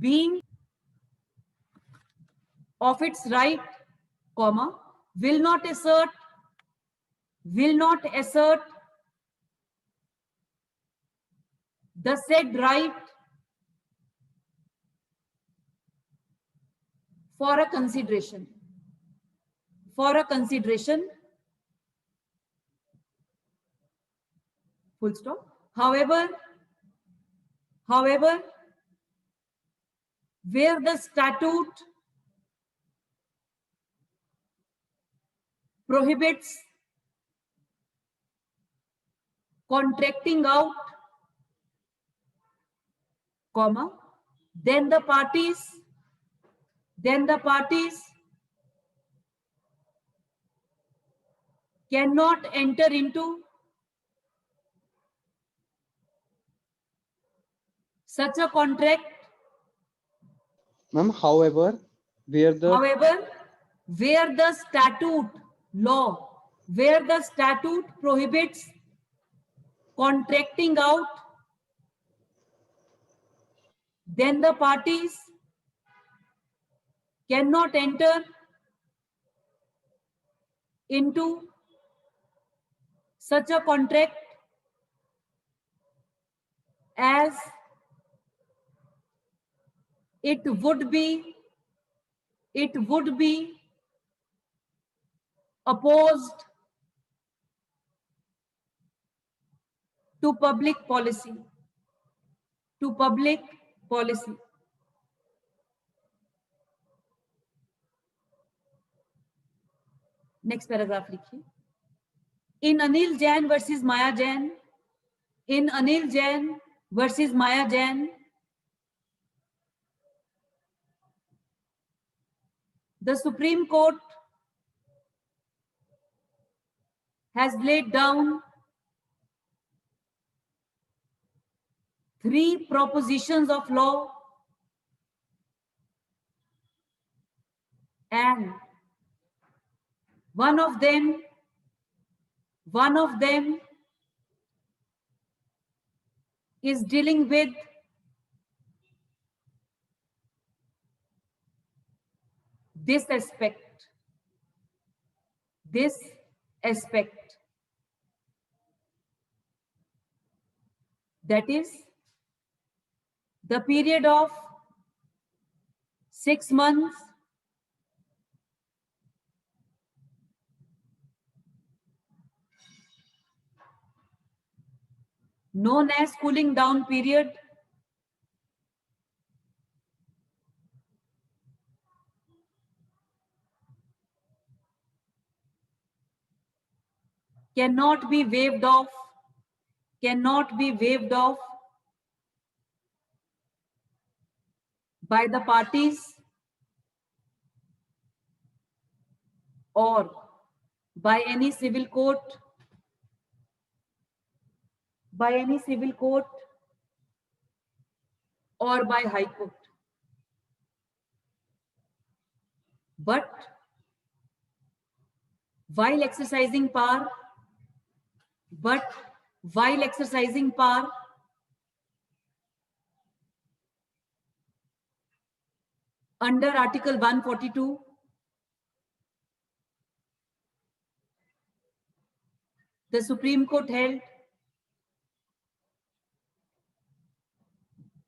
being of its right, comma, will not assert the said right for a consideration, full stop. However, where the statute prohibits contracting out, comma, then the parties cannot enter into such a contract. Ma'am, however, where the statute prohibits contracting out, then the parties cannot enter into such a contract as it would be opposed to public policy. Next paragraph लिखिए. In Anil Jain versus Maya Jain, the Supreme Court has laid down 3 propositions of law, and one of them is dealing with this aspect, that is the period of 6 months known as cooling down period, cannot be waived off by the parties or by any civil court or by High Court. But while exercising power under Article 142, the Supreme Court held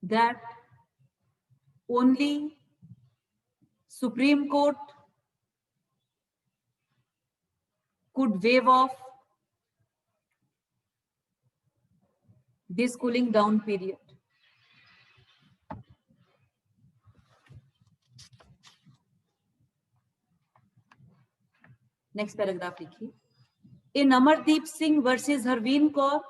that only Supreme Court could waive off this cooling down period. Next paragraph लिखिए. In Amardeep Singh versus Harveen Kaur,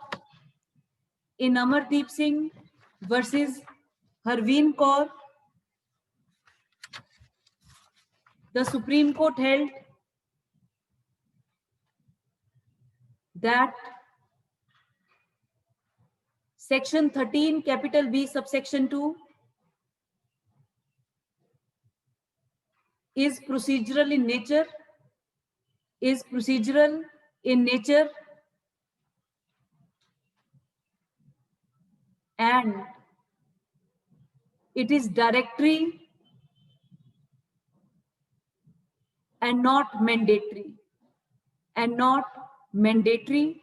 the Supreme Court held that Section 13 capital B subsection 2 is procedural in nature, and it is directory and not mandatory, and not mandatory.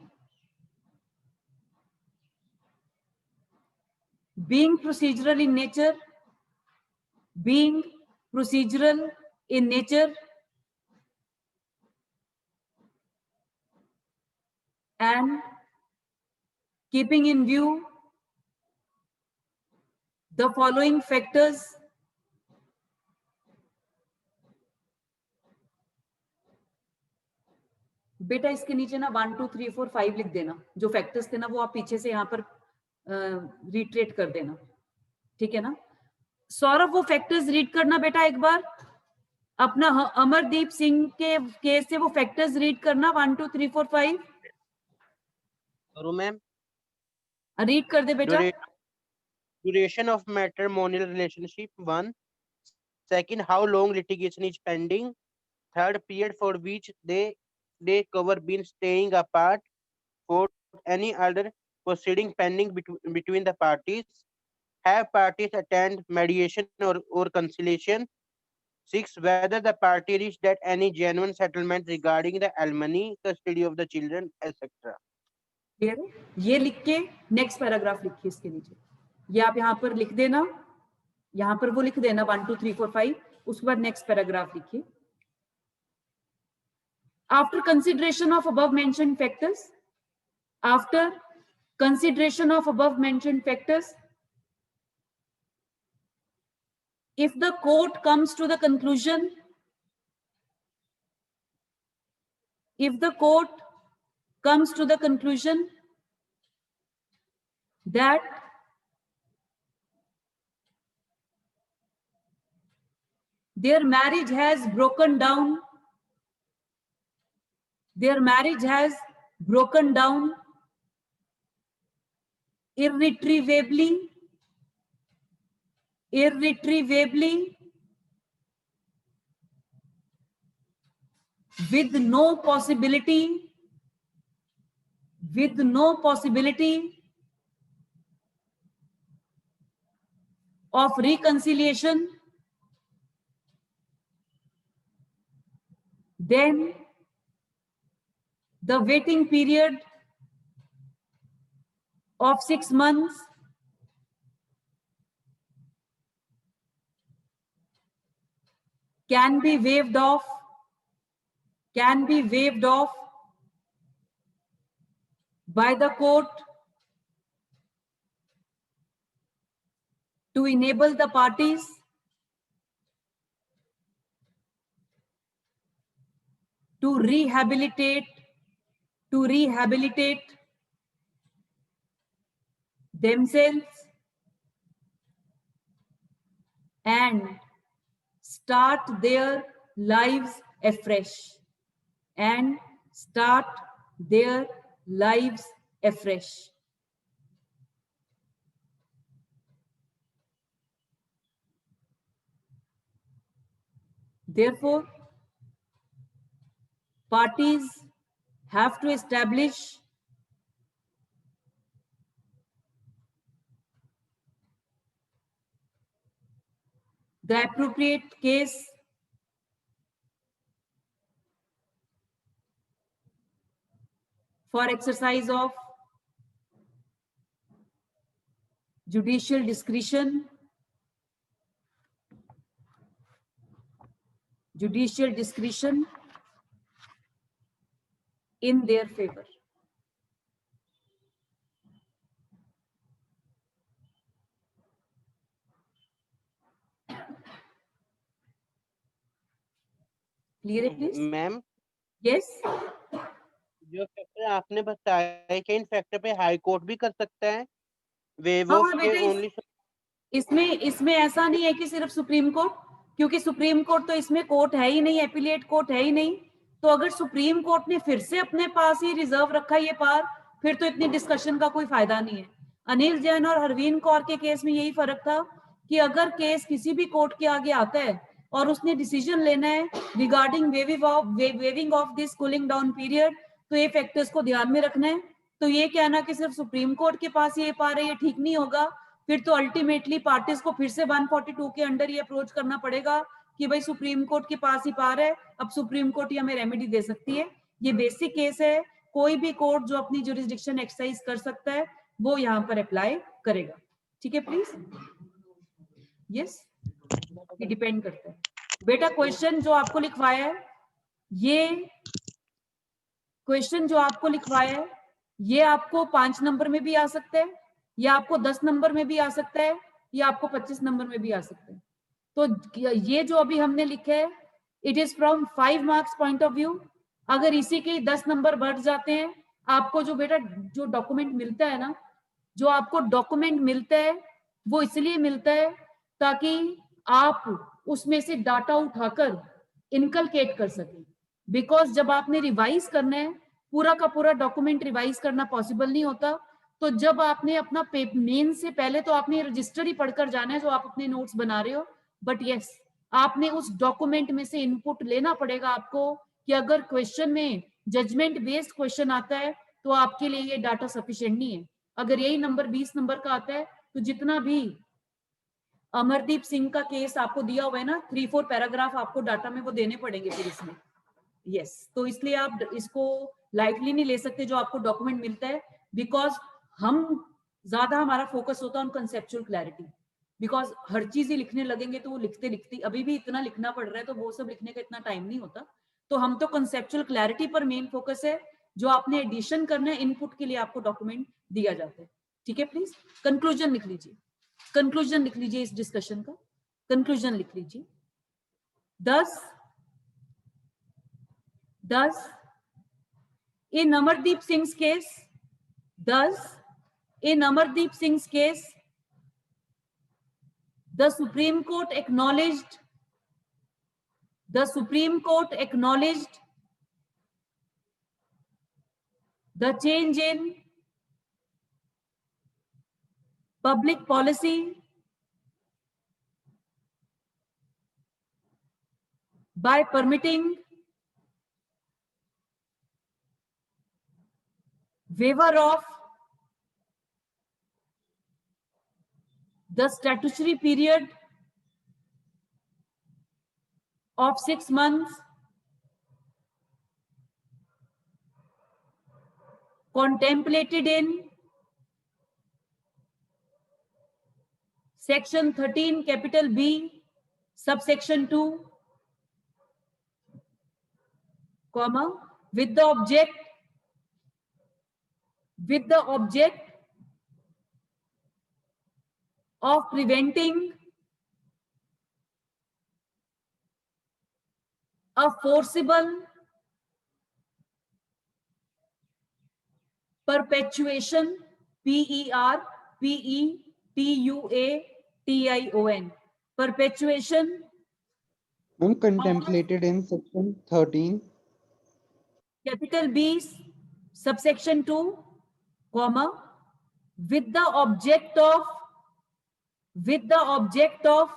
Being procedural in nature, being procedural in nature, and keeping in view the following factors. बेटा इसके नीचे ना 1 2 3 4 5 लिख देना, जो factors थे ना वो आप पीछे से यहाँ पर रिट्रेट कर देना, ठीक है ना। सौरभ वो फैक्टर्स रीड करना बेटा एक बार, अपना अमरदीप सिंह के केस से वो फैक्टर्स रीड करना 1 2 3 4 5। मैम रीड कर दे बेटा। Duration of matrimonial relationship 1. Second, how long litigation is pending. Third, period for which they cover been staying apart. Fourth, any other proceeding pending between the parties. Have parties attend mediation or conciliation. 6, whether the party reached that any genuine settlement regarding the alimony, custody of the children, etc. ये लिख के next paragraph लिखिए इसके नीचे, ये आप यहाँ पर लिख देना, यहाँ पर वो लिख देना 1 2 3 4 5, उसके बाद नेक्स्ट पैराग्राफ लिखिए। After consideration of above mentioned factors, after consideration of above mentioned factors, if the court comes to the conclusion, if the court comes to the conclusion that their marriage has broken down, their marriage has broken down irretrievably, with no possibility of reconciliation, then the waiting period of 6 months can be waived off, by the court to enable the parties to rehabilitate themselves and start their lives afresh, Therefore, parties have to establish the appropriate case for exercise of judicial discretion, in their favor. Clear it, please? Ma'am Yes. जो factor आपने बताया है कि इन factor पे high court भी कर सकता है वेव हाँ, ऑफ बेटा, के ओनली। इसमें ऐसा नहीं है कि सिर्फ सुप्रीम कोर्ट, क्योंकि सुप्रीम कोर्ट तो इसमें कोर्ट है ही नहीं, एपीलेट कोर्ट है ही नहीं। तो अगर सुप्रीम कोर्ट ने फिर से अपने पास ही रिजर्व रखा ये पावर, फिर तो इतनी डिस्कशन का कोई फायदा नहीं है। अनिल जैन और हरवीन कौर के केस में यही फर्क था कि अगर केस किसी भी कोर्ट के आगे आता है और उसने डिसीजन लेना है regarding waiving of this cooling down period, तो ये फैक्टर्स को ध्यान में रखना है। तो ये कहना कि सिर्फ सुप्रीम कोर्ट के पास ये पावर है, ये ठीक नहीं होगा। फिर तो अल्टीमेटली पार्टीज को फिर से 142 के अंडर ही अप्रोच करना पड़ेगा कि भाई सुप्रीम कोर्ट के पास ही पार है, अब सुप्रीम कोर्ट ही हमें रेमेडी दे सकती है। ये बेसिक केस है, कोई भी कोर्ट जो अपनी जुरिस्डिक्शन एक्सरसाइज कर सकता है वो यहाँ पर अप्लाई करेगा। ठीक है प्लीज, यस, ये डिपेंड करता है। बेटा क्वेश्चन जो आपको लिखवाया है, ये क्वेश्चन जो आपको लिखवाया है ये आपको 5 नंबर में भी आ सकता है, या आपको 10 नंबर में भी आ सकता है, या आपको 25 नंबर में भी आ सकता है। तो ये जो अभी हमने लिखा है it is from 5 marks point of view. अगर इसी के 10 नंबर बढ़ जाते हैं, आपको जो बेटा जो डॉक्यूमेंट मिलता है ना, जो आपको डॉक्यूमेंट मिलता है वो इसलिए मिलता है ताकि आप उसमें से डाटा उठाकर इनकलकेट कर सकें। बिकॉज जब आपने रिवाइज करना है, पूरा का पूरा डॉक्यूमेंट रिवाइज करना पॉसिबल नहीं होता। तो जब आपने अपना मेन से पहले तो आपने रजिस्टर ही पढ़कर जाना है जो आप अपने नोट्स बना रहे हो, बट यस आपने उस डॉक्यूमेंट में से इनपुट लेना पड़ेगा आपको कि अगर क्वेश्चन में जजमेंट बेस्ड क्वेश्चन आता है तो आपके लिए ये डाटा सफिशिएंट नहीं है। अगर यही नंबर 20 नंबर का आता है तो जितना भी अमरदीप सिंह का केस आपको दिया हुआ है ना, 3-4 पैराग्राफ आपको डाटा में वो देने पड़ेंगे फिर इसमें। यस, तो इसलिए आप इसको लाइटली नहीं ले सकते जो आपको डॉक्यूमेंट मिलता है, बिकॉज हम ज्यादा हमारा फोकस होता है ऑन कंसेप्चुअल क्लैरिटी। बिकॉज हर चीज ही लिखने लगेंगे तो वो लिखते लिखते अभी भी इतना लिखना पड़ रहा है, तो वो सब लिखने का इतना टाइम नहीं होता। तो हम तो कंसेप्चुअल क्लैरिटी पर मेन फोकस है, जो आपने एडिशन करना है इनपुट के लिए आपको डॉक्यूमेंट दिया जाता है। ठीक है, प्लीज कंक्लूजन लिख लीजिए, कंक्लूजन लिख लीजिए इस डिस्कशन का, कंक्लूजन लिख लीजिए। 10 in Amardeep Singh's case, thus in Amardeep Singh's case, the Supreme Court acknowledged the change in public policy by permitting waiver of the statutory period of 6 months contemplated in section 13 capital B subsection 2, comma, with the object of preventing a forcible perpetuation, PERPETUATION, perpetuation Contemplated in section 13 capital B subsection 2, comma, with the object of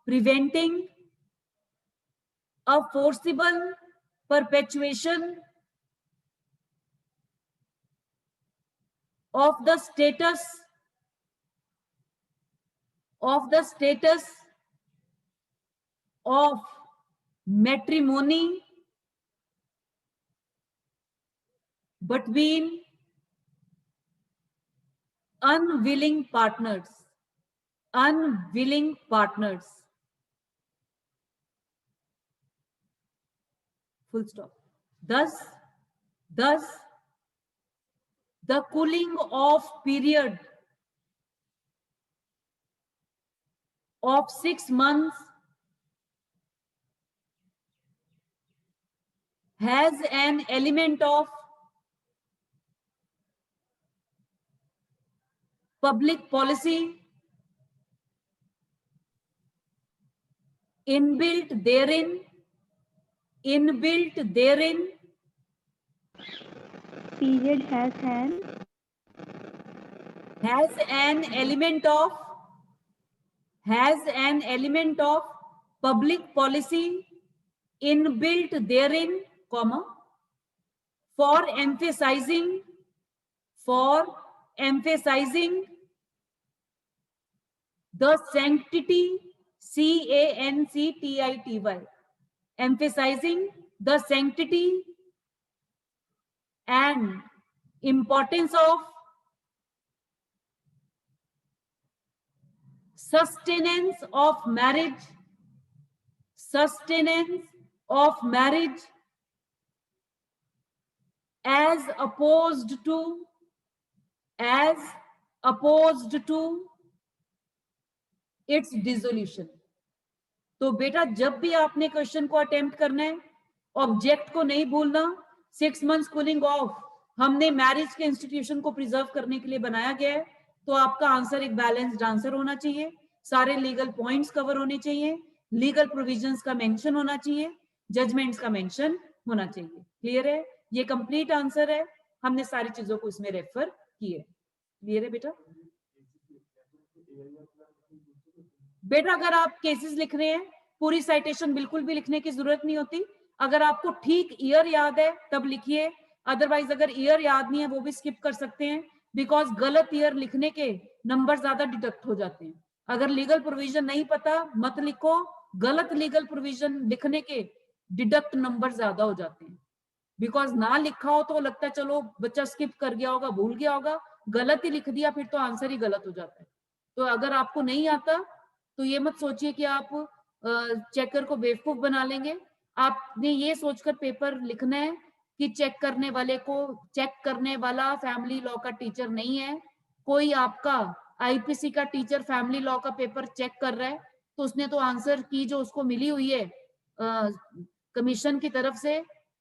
preventing a forcible perpetuation of the status of matrimony between unwilling partners. Full stop. Thus, the cooling off period of 6 months has an element of public policy inbuilt therein. Period has an element of public policy inbuilt therein, comma, for emphasizing the sanctity, CANCTITY, emphasizing the sanctity and importance of sustenance of marriage, sustenance of marriage as opposed to its dissolution. तो बेटा जब भी आपने question को attempt करना है, object को नहीं भूलना. 6 months कूलिंग ऑफ हमने मैरिज के इंस्टीट्यूशन को प्रिजर्व करने के लिए बनाया गया है, तो आपका आंसर एक बैलेंस्ड आंसर होना चाहिए, सारे लीगल पॉइंट्स कवर होने चाहिए, लीगल प्रोविजंस का मेंशन होना चाहिए, जजमेंट्स का मेंशन होना चाहिए. क्लियर है? ये कंप्लीट आंसर है, हमने सारी चीजों को इसमें रेफर किए. क्लियर है बेटा? बेटा अगर आप केसेस लिख रहे हैं, पूरी साइटेशन बिल्कुल भी लिखने की जरूरत नहीं होती. अगर आपको ठीक ईयर याद है तब लिखिए, अदरवाइज अगर ईयर याद नहीं है वो भी स्किप कर सकते हैं, बिकॉज गलत ईयर लिखने के नंबर ज्यादा डिडक्ट हो जाते हैं. अगर लीगल प्रोविजन नहीं पता मत लिखो, गलत लीगल प्रोविजन लिखने के डिडक्ट नंबर ज्यादा हो जाते हैं. बिकॉज ना लिखा हो तो लगता है चलो बच्चा स्किप कर गया होगा, भूल गया होगा, गलत ही लिख दिया फिर तो आंसर ही गलत हो जाता है. तो अगर आपको नहीं आता तो ये मत सोचिए कि आप चेकर को बेवकूफ बना लेंगे. आपने ये सोचकर पेपर लिखना है कि चेक करने वाला फैमिली लॉ का टीचर नहीं है. कोई आपका आईपीसी का टीचर फैमिली लॉ का पेपर चेक कर रहा है तो उसने तो आंसर की जो उसको मिली हुई है कमीशन की तरफ से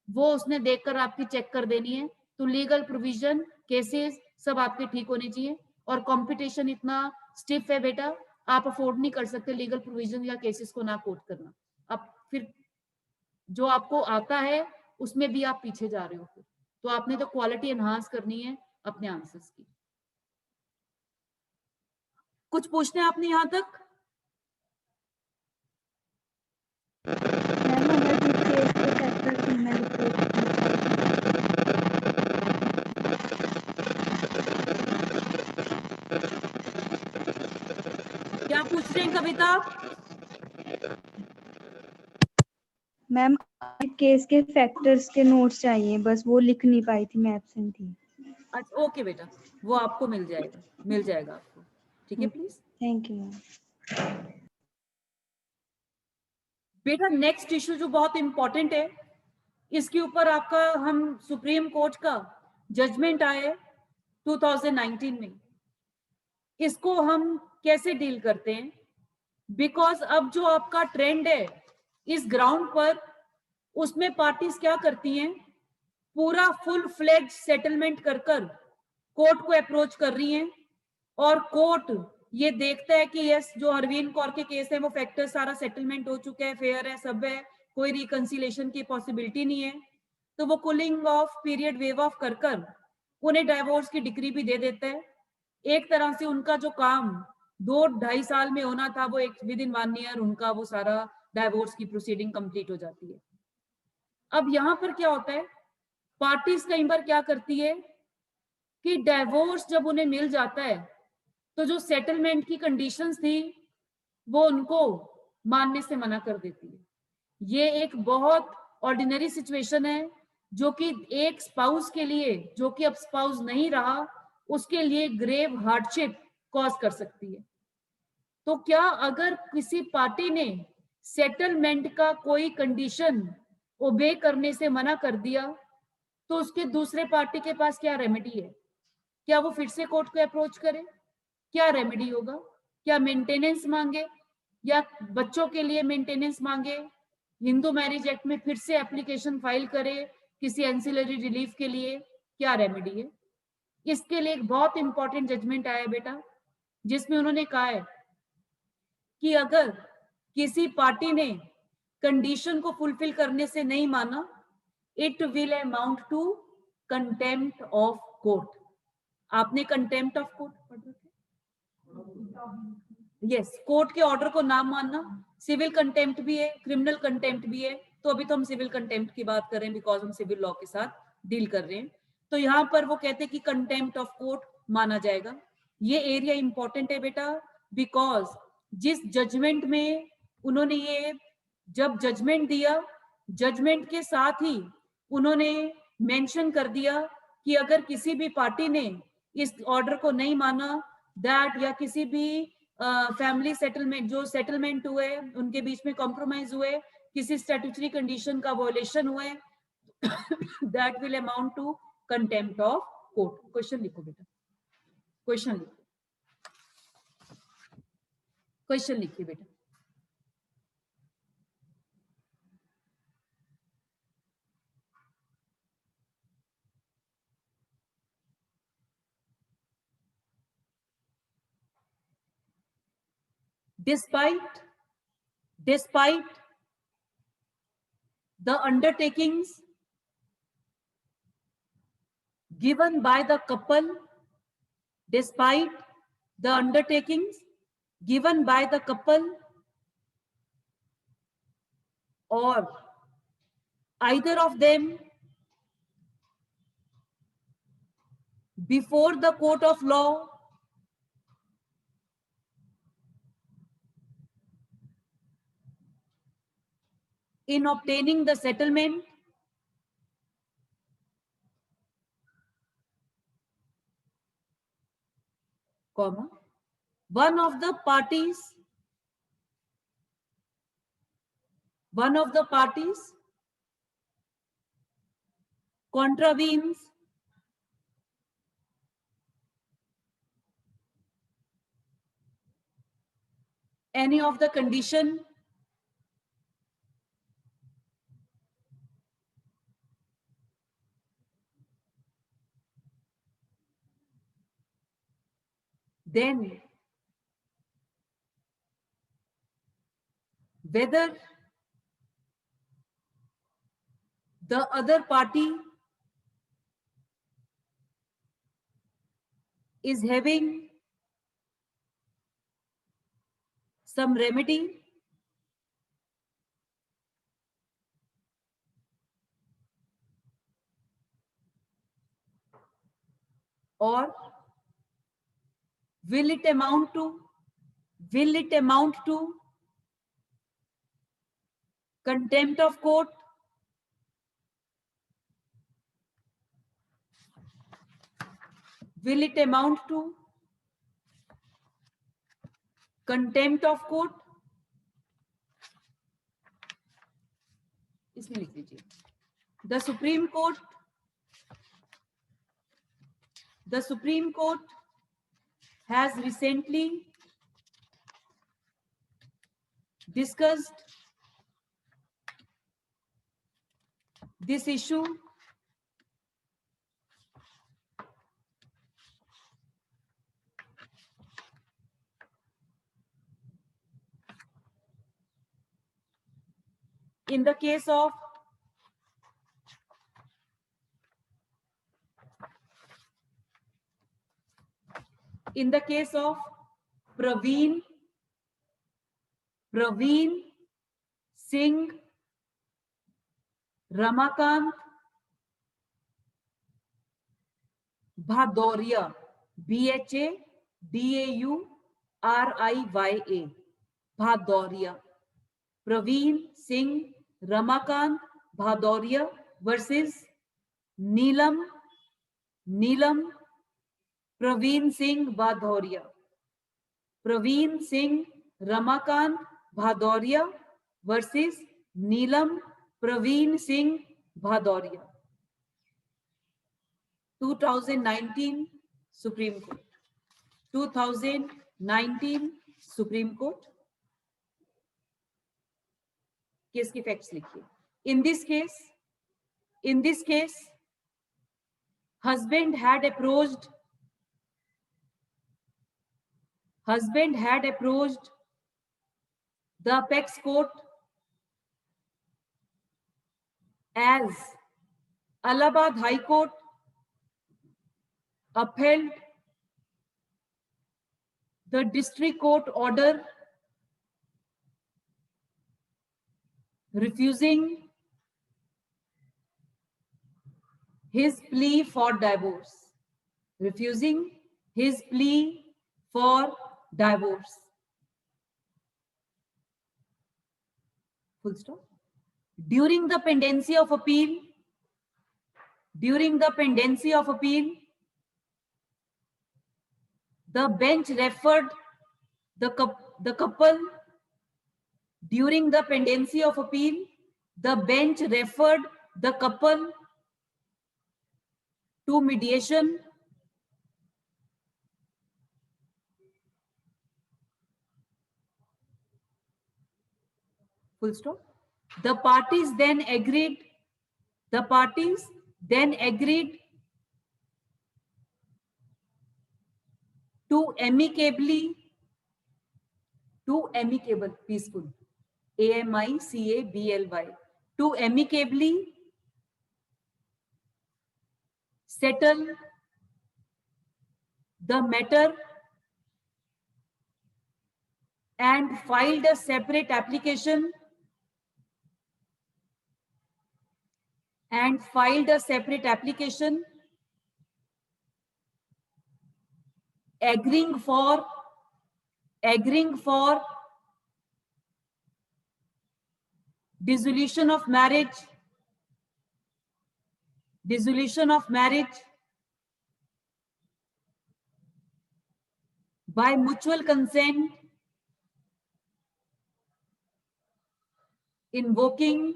वो उसने देखकर आपकी चेक कर देनी है. तो लीगल प्रोविजन, केसेस सब आपके ठीक होने चाहिए. और कंपटीशन इतना स्टिफ है बेटा, आप अफोर्ड नहीं कर सकते लीगल प्रोविजन या केसेस को ना कोट करना. अब फिर जो आपको आता है उसमें भी आप पीछे जा रहे हो, फिर तो आपने तो क्वालिटी एनहांस करनी है अपने आंसर्स की. कुछ पूछने आपने यहां तक? क्या पूछ रहे हैं कविता? मैम केस के फैक्टर्स के नोट्स चाहिए, बस वो लिख नहीं पाई थी, मैं एब्सेंट थी. अच्छा ओके बेटा, वो आपको मिल जाएगा आपको. ठीक है प्लीज. Thank you ma'am. बेटा नेक्स्ट इश्यू जो बहुत इंपॉर्टेंट है, इसके ऊपर आपका हम सुप्रीम कोर्ट का जजमेंट आए 2019 में, इसको हम कैसे डील करते हैं? बिकॉज अब जो आपका ट्रेंड है इस ग्राउंड पर, उसमें पार्टीज क्या करती हैं, पूरा फुल फ्लेज सेटलमेंट कर कोर्ट को अप्रोच कर रही हैं, और कोर्ट ये देखता है कि यस जो अरविंद कौर के केस है वो फैक्टर सारा सेटलमेंट हो चुका है, फेयर है, सब है, कोई रिकंसिलेशन की पॉसिबिलिटी नहीं है, तो वो cooling of period wave of कर उन्हें डाइवोर्स की डिग्री भी दे देता है. एक तरह से उनका जो काम 2-2.5 साल में होना था वो एक विद इन 1 ईयर उनका वो सारा डाइवोर्स की प्रोसीडिंग कंप्लीट हो जाती है. अब यहाँ पर क्या होता है, पार्टीज कई बार क्या करती है कि डाइवोर्स जब उन्हें मिल जाता है तो जो सेटलमेंट की कंडीशंस थी वो उनको मानने से मना कर देती है. ये एक बहुत ऑर्डिनरी सिचुएशन है जो कि एक स्पाउस के लिए, जो कि अब स्पाउस नहीं रहा, उसके लिए ग्रेव हार्डशिप कॉज कर सकती है. तो क्या अगर किसी पार्टी ने सेटलमेंट का कोई कंडीशन ओबे करने से मना कर दिया तो उसके दूसरे पार्टी के पास क्या रेमेडी है? क्या वो फिर से कोर्ट को अप्रोच करे? क्या रेमेडी होगा? क्या मेंटेनेंस मांगे या बच्चों के लिए मेंटेनेंस मांगे, हिंदू मैरिज एक्ट में फिर से एप्लीकेशन फाइल करे किसी एंसिलरी रिलीफ के लिए? क्या रेमेडी है? इसके लिए एक बहुत इंपॉर्टेंट जजमेंट आया बेटा, जिसमें उन्होंने कहा है कि अगर किसी पार्टी ने कंडीशन को फुलफिल करने से नहीं माना, it will amount to contempt of court. आपने कंटेम्प्ट ऑफ कोर्ट पढ़ रखा है? यस, कोर्ट के ऑर्डर को ना मानना. सिविल कंटेम्प्ट भी है, क्रिमिनल कंटेम्प्ट भी है, तो अभी तो हम सिविल कंटेम्प्ट की बात कर रहे हैं बिकॉज हम सिविल लॉ के साथ डील कर रहे हैं. तो यहाँ पर वो कहते हैं कि कंटेम्प्ट ऑफ कोर्ट माना जाएगा. ये एरिया इंपॉर्टेंट है बेटा, बिकॉज जिस जजमेंट में उन्होंने ये जब जजमेंट दिया, जजमेंट के साथ ही उन्होंने मेंशन कर दिया कि अगर किसी भी पार्टी ने इस ऑर्डर को नहीं माना, दैट या किसी भी फैमिली सेटलमेंट जो सेटलमेंट हुए उनके बीच में कॉम्प्रोमाइज हुए, किसी स्टैट्यूटरी कंडीशन का वॉयलेशन हुए, that will amount to contempt of court. Question लिखो बेटा, क्वेश्चन लिखो, क्वेश्चन लिखिए बेटा। Despite the undertakings given by the couple, despite the undertakings given by the couple or either of them before the court of law, in obtaining the settlement, comma, one of the parties contravenes any of the condition then whether the other party is having some remedy or will it amount to contempt of court, will it amount to contempt of court? इसमें लिख लीजिए, the Supreme Court has recently discussed this issue in the case of Praveen Singh Ramakant Bhadauria, Bhadauria, Bhadauria, Praveen Singh Ramakant Bhadauria versus Neelam Praveen Singh Bhadauria. Praveen Singh Ramakant Bhadauria versus Neelam Praveen Singh Bhadauria. 2019 Supreme Court. 2019 Supreme Court. Case की facts लिखिए. In this case, husband had approached the apex court as Allahabad High Court upheld the district court order refusing his plea for divorce. Refusing his plea for divorce. full stop. During the pendency of appeal, the bench referred the couple. During the pendency of appeal, the bench referred the couple to mediation. Full stop. The parties then agreed to amicable, peaceful, AMICABLY, to amicably settle the matter and filed a separate application agreeing for dissolution of marriage by mutual consent, invoking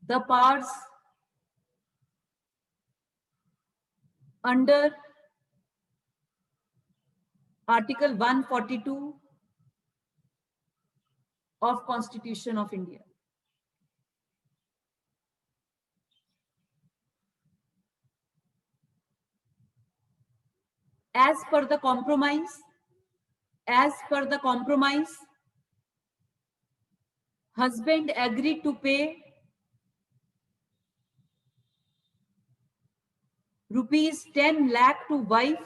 the powers under Article 142 of Constitution of India. As per the compromise, husband agreed to pay rupees 10 lakh to wife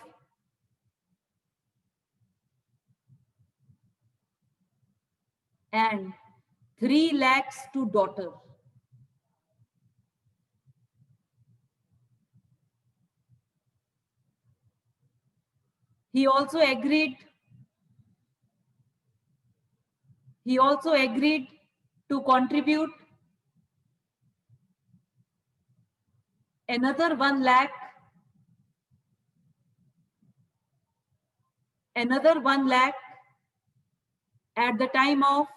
and 3 lakhs to daughter. He also agreed to contribute another 1 lakh at the time of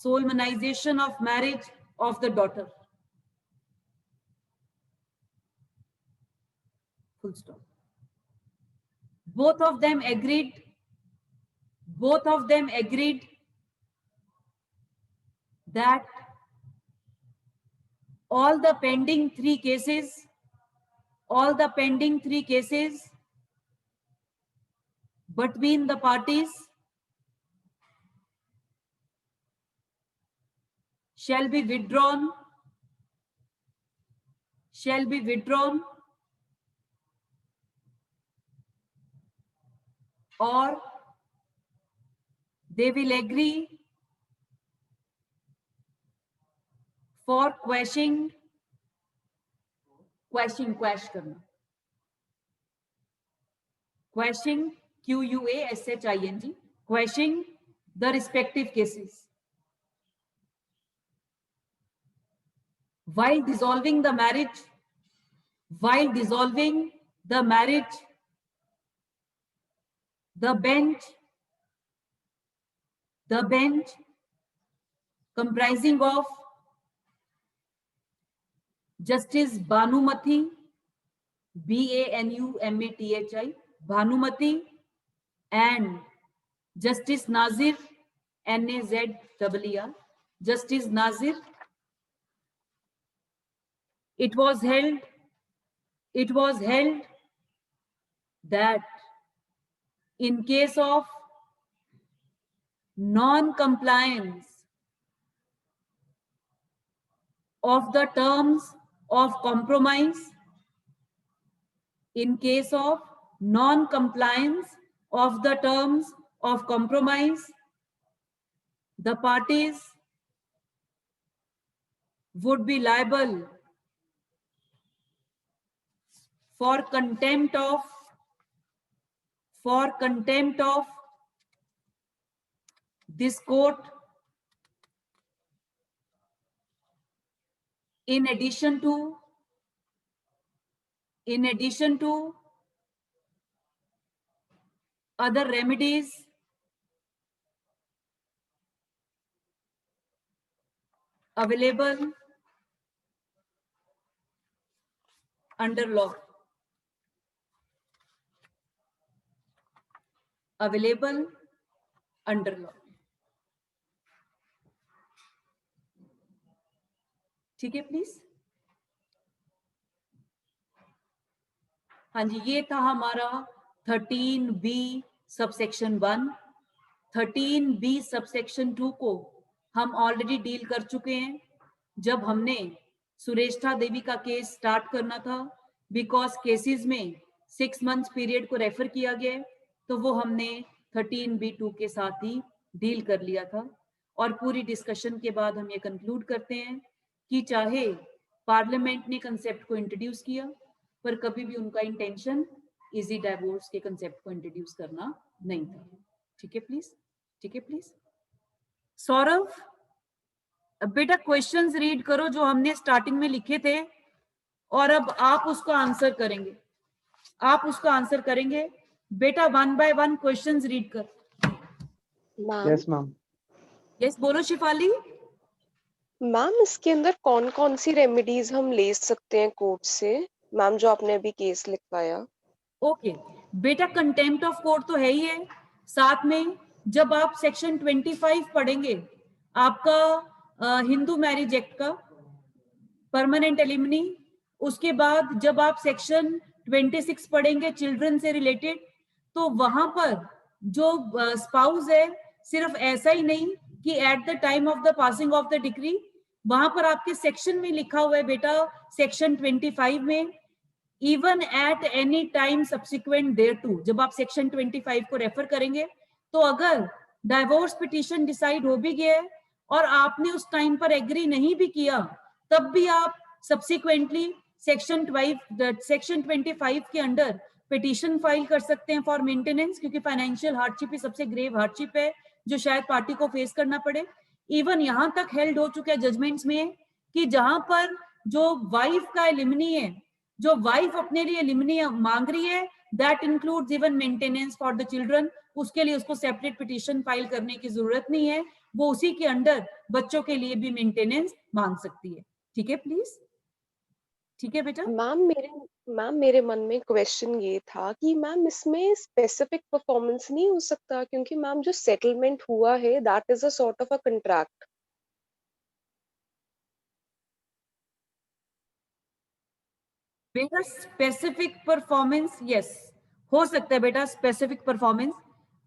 solemnization of marriage of the daughter. Full stop. Both of them agreed that all the pending three cases between the parties shall be withdrawn or they will agree for quashing QUASHING, QUASHING, quashing the respective cases. While dissolving the marriage, the bench comprising of Justice Bhanumati, BANUMATHI, Bhanumati, and Justice Nazir, NAZER, Justice Nazir. It was held that in case of non-compliance of the terms of compromise, the parties would be liable for contempt of this court in addition to other remedies available under law. Available under law. ठीक है please. हाँ जी, ये था हमारा 13B subsection 1. 13B subsection 2 को हम already deal कर चुके हैं जब हमने सुरेष्ठा देवी का केस स्टार्ट करना था, बिकॉज केसेस में 6 मंथ्स पीरियड को रेफर किया गया, तो वो हमने 13B2 के साथ ही डील कर लिया था. और पूरी डिस्कशन के बाद हम ये कंक्लूड करते हैं कि चाहे पार्लियामेंट ने कंसेप्ट को इंट्रोड्यूस किया, पर कभी भी उनका इंटेंशन इजी डाइवोर्स के कंसेप्ट को इंट्रोड्यूस करना नहीं था. ठीक है प्लीज. ठीक है प्लीज. सौरभ, बेटा क्वेश्चंस रीड करो जो हमने स्टार्टिंग में लिखे थे, और अब आप उसको आंसर करेंगे. आप उसको आंसर करेंगे. बेटा 1 by 1 क्वेश्चंस रीड कर. Yes, ma'am. यस, बोलो शिफाली. मैम इसके अंदर कौन कौन सी रेमेडीज हम ले सकते हैं कोर्ट से, मैम जो आपने अभी केस लिखवाया? ओके बेटा, कंटेम्प्ट ऑफ कोर्ट तो है ही है. साथ में जब आप सेक्शन 25 पढ़ेंगे आपका हिंदू मैरिज एक्ट का परमानेंट एलिमनी, उसके बाद जब आप सेक्शन 26 पढ़ेंगे चिल्ड्रन से रिलेटेड, तो वहां पर जो स्पाउस है, सिर्फ ऐसा ही नहीं कि at the time of the passing of the decree, वहां पर आपके सेक्शन में लिखा हुआ है बेटा, सेक्शन 25 में, even at any time subsequent thereto. जब आप सेक्शन 25 को रेफर करेंगे, तो अगर डाइवोर्स पिटीशन डिसाइड हो भी गया है और आपने उस टाइम पर एग्री नहीं भी किया, तब भी आप सब्सिक्वेंटली सेक्शन 25 के अंडर पिटीशन फाइल कर सकते हैं फॉर मेंटेनेंस, क्योंकि फाइनेंशियल हार्डशिप ही सबसे ग्रेव हार्डशिप है जो शायद पार्टी को फेस करना पड़े. इवन यहां तक हेल्ड हो चुका है जजमेंट्स में कि जहां पर जो वाइफ का एलिमनी है, जो वाइफ अपने लिए एलिमनी मांग रही है, that includes even maintenance for the children, उसके लिए उसको सेपरेट पिटीशन फाइल करने की जरूरत नहीं है, वो उसी के अंडर बच्चों के लिए भी मेंटेनेंस मांग सकती है. ठीक है प्लीज. ठीक है बेटा. मैम मेरे मन में क्वेश्चन ये था कि मैम इसमें स्पेसिफिक परफॉर्मेंस नहीं हो सकता, क्योंकि मैम जो सेटलमेंट हुआ है that is a sort of a contract. बेटा स्पेसिफिक परफॉर्मेंस, यस हो सकता है बेटा स्पेसिफिक परफॉर्मेंस,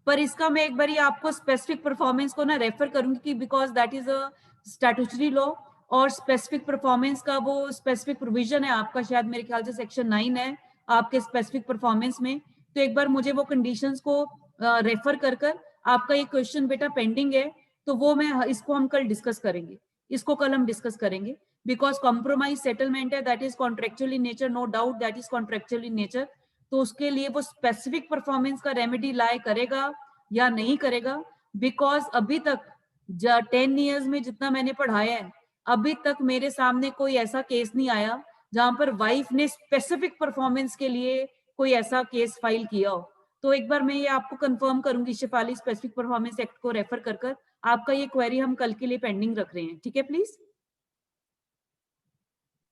पर इसका मैं एक बारी आपको स्पेसिफिक परफॉर्मेंस को ना रेफर करूंगी कि because that is a statutory law, और स्पेसिफिक परफॉर्मेंस का वो स्पेसिफिक प्रोविजन है आपका, शायद मेरे ख्याल से सेक्शन 9 है आपके स्पेसिफिक परफॉर्मेंस में. तो एक बार मुझे वो कंडीशंस को रेफर कर कर, आपका ये क्वेश्चन बेटा पेंडिंग है, तो वो मैं इसको हम कल डिस्कस करेंगे, इसको कल हम डिस्कस करेंगे, बिकॉज कॉम्प्रोमाइज सेटलमेंट है, that is contractual in nature, no doubt that is contractual in nature. तो उसके लिए वो स्पेसिफिक परफॉर्मेंस का रेमेडी लाई करेगा या नहीं करेगा, बिकॉज अभी तक 10 ईयर्स में जितना मैंने पढ़ाया है, अभी तक मेरे सामने कोई ऐसा केस नहीं आया जहां पर वाइफ ने स्पेसिफिक परफॉर्मेंस के लिए कोई ऐसा केस फाइल किया हो. तो एक बार मैं ये आपको कंफर्म करूंगी शिफाली, स्पेसिफिक परफॉर्मेंस एक्ट को रेफर कर कर आपका ये क्वेरी हम कल के लिए पेंडिंग रख रहे हैं. ठीक है प्लीज.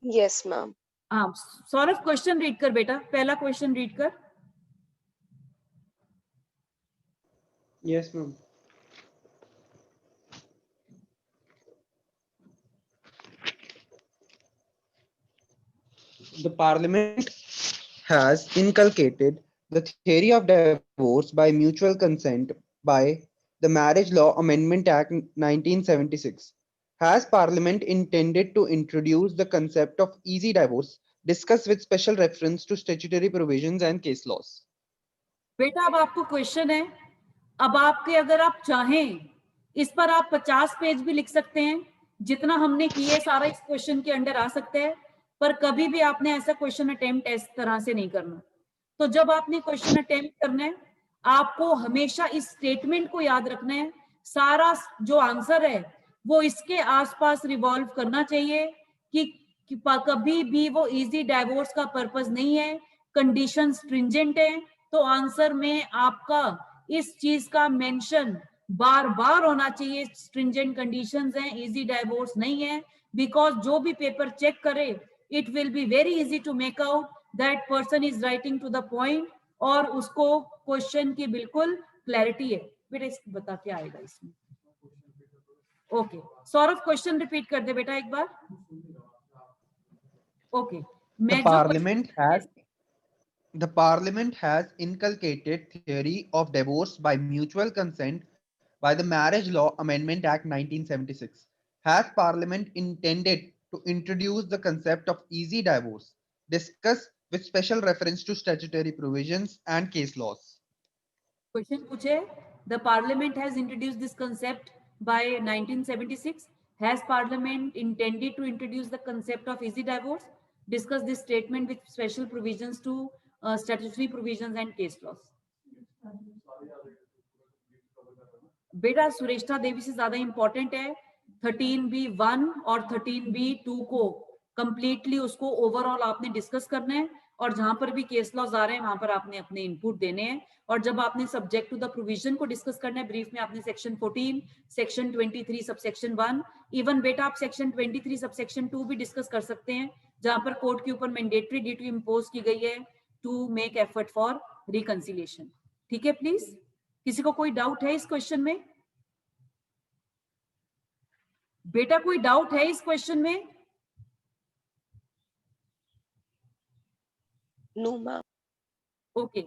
Yes ma'am. हाँ सौरभ, क्वेश्चन रीड कर बेटा, पहला क्वेश्चन रीड कर. Yes, ma'am. The Parliament has inculcated the theory of divorce by mutual consent by the Marriage Law Amendment Act 1976. Has Parliament intended to introduce the concept of easy divorce, discussed with special reference to statutory provisions and case laws? बेटा अब आपको question है, अब आपके अगर आप चाहें इस पर आप 50 पेज भी लिख सकते हैं, जितना हमने किए सारा इस क्वेश्चन के अंडर आ सकता है, पर कभी भी आपने ऐसा क्वेश्चन अटेम्प्ट इस तरह से नहीं करना। तो जब आपने क्वेश्चन अटेम्प्ट करना है, आपको हमेशा इस स्टेटमेंट को याद रखना है, सारा जो आंसर है वो इसके आसपास रिवॉल्व करना चाहिए कि कभी भी वो इजी डाइवोर्स का पर्पस नहीं है, कंडीशन स्ट्रिंजेंट है, तो आंसर में आपका इस चीज का मेंशन बार बार होना चाहिए, स्ट्रिंजेंट कंडीशंस हैं, इजी डाइवोर्स नहीं है, बिकॉज जो भी पेपर चेक करे it will be very easy to make out that person is writing to the point, और उसको क्वेश्चन की बिल्कुल क्लैरिटी है। बेटा इसको बता क्या आएगा इसमें। ओके सौरभ, क्वेश्चन रिपीट कर दे बेटा एक बार। Okay The Parliament has inculcated theory of divorce by mutual consent by the Marriage Law Amendment Act 1976. Has Parliament intended to introduce the concept of easy divorce? Discuss with special reference to statutory provisions and case laws. Question पूछे, the Parliament has introduce this concept by 1976. Has Parliament intended to introduce the concept of easy divorce? Discuss this statement with special provisions to statutory provisions and case laws. बेटा सुरेष्ठा देवी से ज्यादा important है 13B1 और 13B2 को completely उसको overall आपने discuss करना है, और जहां पर भी केस लॉज आ रहे हैं वहां पर आपने अपने इनपुट देने हैं। और जब आपने सब्जेक्ट टू द प्रोविजन को डिस्कस करना है ब्रीफ में, आपने सेक्शन 14, सेक्शन 23 सबसेक्शन 1, इवन बेटा आप सेक्शन 23 सबसेक्शन 2 भी डिस्कस कर सकते हैं, जहां पर कोर्ट के ऊपर मैंडेटरी ड्यूटी इंपोज की गई है to make effort for reconciliation. ठीक है प्लीज, किसी को कोई डाउट है इस क्वेश्चन में? बेटा कोई डाउट है इस क्वेश्चन में? No ma'am. ओके